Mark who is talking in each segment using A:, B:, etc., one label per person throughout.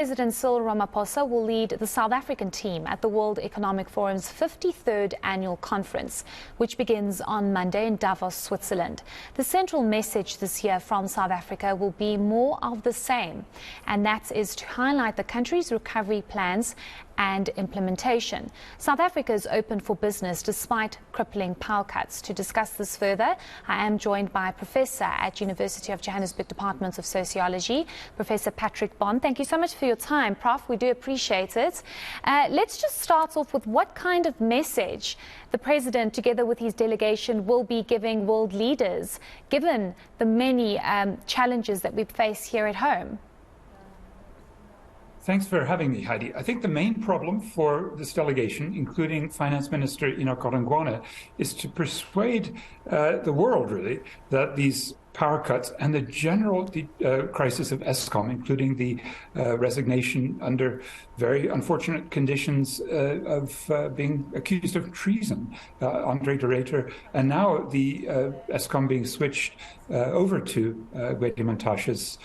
A: President Cyril Ramaphosa will lead the South African team at the World Economic Forum's 53rd annual conference, which begins on Monday in Davos, Switzerland. The central message this year from South Africa will be more of the same, and that is to highlight the country's recovery plans and implementation. South Africa is open for business despite crippling power cuts. To discuss this further, I am joined by Professor at University of Johannesburg Department of Sociology, Professor Patrick Bond. Thank you so much for your time, Prof. We do appreciate it. Let's just start off with what kind of message the President, together with his delegation, will be giving world leaders, given the many challenges that we face here at home.
B: Thanks for having me, Heidi. I think the main problem for this delegation, including Finance Minister Enoch Godongwana, is to persuade the world, really, that these power cuts and the general crisis of Eskom, including the resignation under very unfortunate conditions of being accused of treason, Andre de Ruyter, and now the Eskom being switched over to Gwede Mantashe's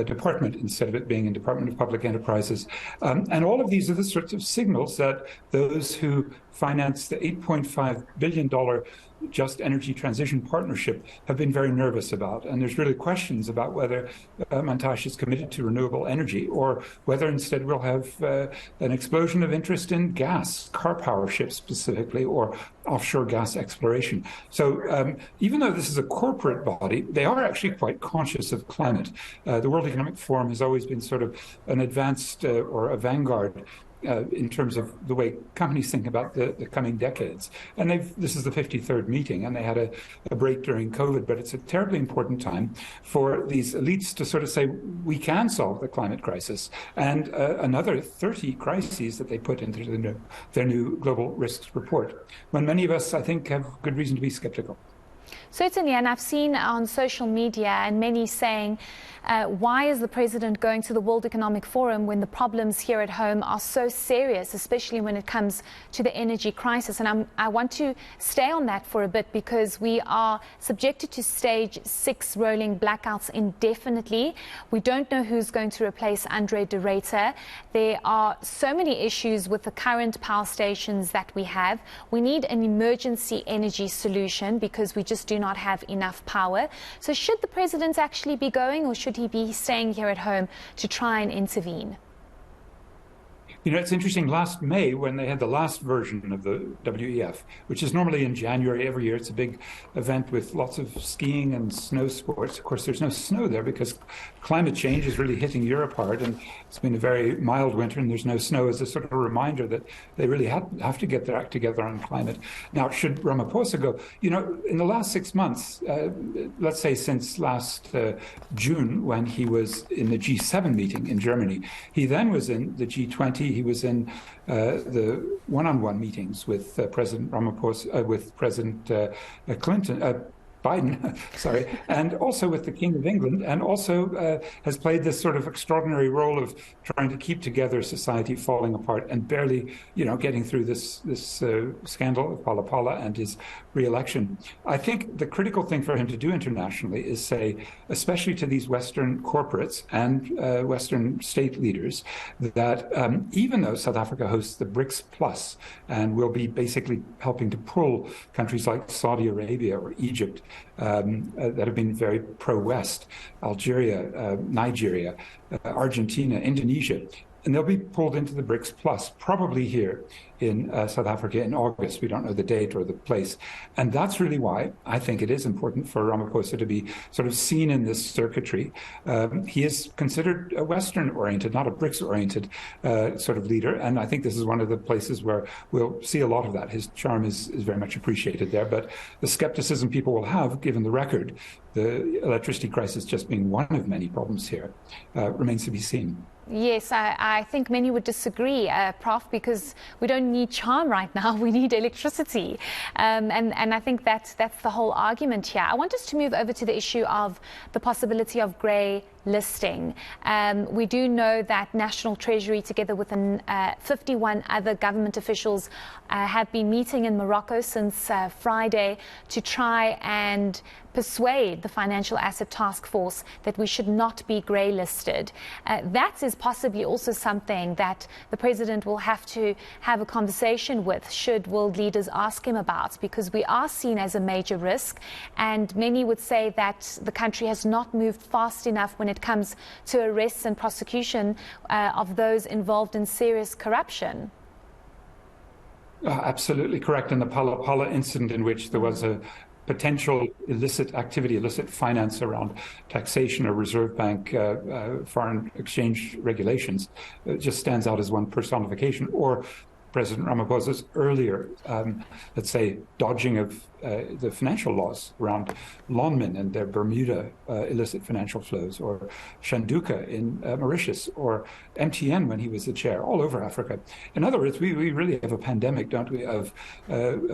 B: department instead of it being in Department of Public Enterprises. And all of these are the sorts of signals that those who finance the $8.5 billion Just Energy Transition Partnership have been very nervous about. And there's really questions about whether Mantashe is committed to renewable energy or whether instead we'll have an explosion of interest in gas, car power ships specifically, or offshore gas exploration. So even though this is a corporate body, they are actually quite conscious of climate. The World Economic Forum has always been sort of an advanced or a vanguard in terms of the way companies think about the coming decades. And this is the 53rd meeting, and they had a break during COVID, but it's a terribly important time for these elites to sort of say, we can solve the climate crisis, and another 30 crises that they put into their new global risks report, when many of us, I think, have good reason to be skeptical.
A: Certainly, and I've seen on social media and many saying, why is the President going to the World Economic Forum when the problems here at home are so serious, especially when it comes to the energy crisis? And I want to stay on that for a bit, because we are subjected to stage 6 rolling blackouts indefinitely. We don't know who's going to replace Andre de Ruyter. There are so many issues with the current power stations that we have. We need an emergency energy solution because we just do not have enough power. So should the President actually be going, or should he be staying here at home to try and intervene?
B: You know, it's interesting, last May, when they had the last version of the WEF, which is normally in January every year, it's a big event with lots of skiing and snow sports. Of course, there's no snow there because climate change is really hitting Europe hard, and it's been a very mild winter, and there's no snow, as a sort of a reminder that they really have to get their act together on climate. Now, should Ramaphosa go? You know, in the last 6 months, let's say since last June, when he was in the G7 meeting in Germany, he then was in the G20, he was in the one-on-one meetings with President Ramaphosa, with President Biden, sorry, and also with the King of England, and also has played this sort of extraordinary role of trying to keep together society falling apart and barely, getting through this scandal of Phala Phala and his re-election. I think the critical thing for him to do internationally is say, especially to these Western corporates and Western state leaders, that even though South Africa hosts the BRICS Plus and will be basically helping to pull countries like Saudi Arabia or Egypt that have been very pro-West, Algeria, Nigeria, Argentina, Indonesia, and they'll be pulled into the BRICS Plus, probably here in South Africa in August. We don't know the date or the place. And that's really why I think it is important for Ramaphosa to be sort of seen in this circuitry. He is considered a Western-oriented, not a BRICS-oriented sort of leader. And I think this is one of the places where we'll see a lot of that. His charm is very much appreciated there. But the skepticism people will have, given the record, the electricity crisis just being one of many problems here, remains to be seen.
A: Yes, I think many would disagree, Prof, because we don't need charm right now. We need electricity. And I think that's the whole argument here. I want us to move over to the issue of the possibility of grey listing. We do know that National Treasury, together with 51 other government officials, have been meeting in Morocco since Friday to try and persuade the Financial Asset Task Force that we should not be grey listed. That is possibly also something that the president will have to have a conversation with should world leaders ask him about, because we are seen as a major risk, and many would say that the country has not moved fast enough when it comes to arrests and prosecution of those involved in serious corruption.
B: Absolutely correct. In the Pala Pala incident, in which there was a potential illicit activity, illicit finance around taxation or Reserve Bank foreign exchange regulations, it just stands out as one personification. Or President Ramaphosa's earlier, let's say, dodging of the financial laws around lawmen and their Bermuda illicit financial flows, or Shanduka in Mauritius, or MTN when he was the chair, all over Africa. In other words, we really have a pandemic, don't we, of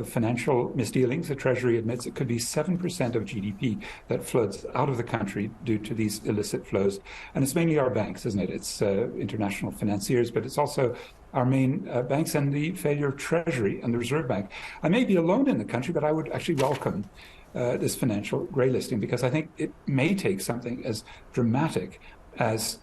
B: financial misdealings. The Treasury admits it could be 7% of GDP that floods out of the country due to these illicit flows. And it's mainly our banks, isn't it? It's international financiers, but it's also our main banks and the failure of Treasury and the Reserve Bank. I may be alone in the country, but I would actually welcome this financial grey listing, because I think it may take something as dramatic as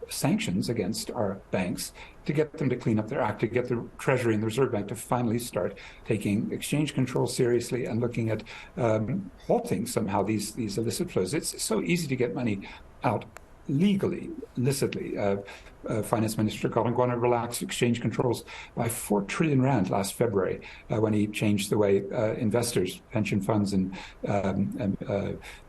B: sanctions against our banks to get them to clean up their act, to get the Treasury and the Reserve Bank to finally start taking exchange control seriously and looking at halting somehow these illicit flows. It's so easy to get money out legally, illicitly. Finance Minister Godongwana relaxed exchange controls by 4 trillion rand last February when he changed the way investors, pension funds and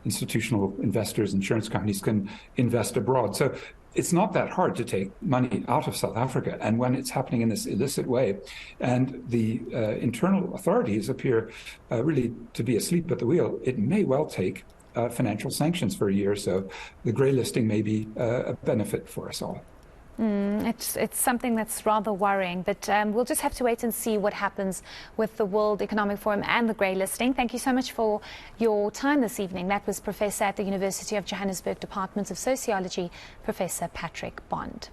B: institutional investors, insurance companies can invest abroad. So it's not that hard to take money out of South Africa. And when it's happening in this illicit way, and the internal authorities appear really to be asleep at the wheel, it may well take financial sanctions for a year or so. The grey listing may be a benefit for us all.
A: It's something that's rather worrying, but we'll just have to wait and see what happens with the World Economic Forum and the grey listing. Thank you so much for your time this evening. That was Professor at the University of Johannesburg, Department of Sociology, Professor Patrick Bond.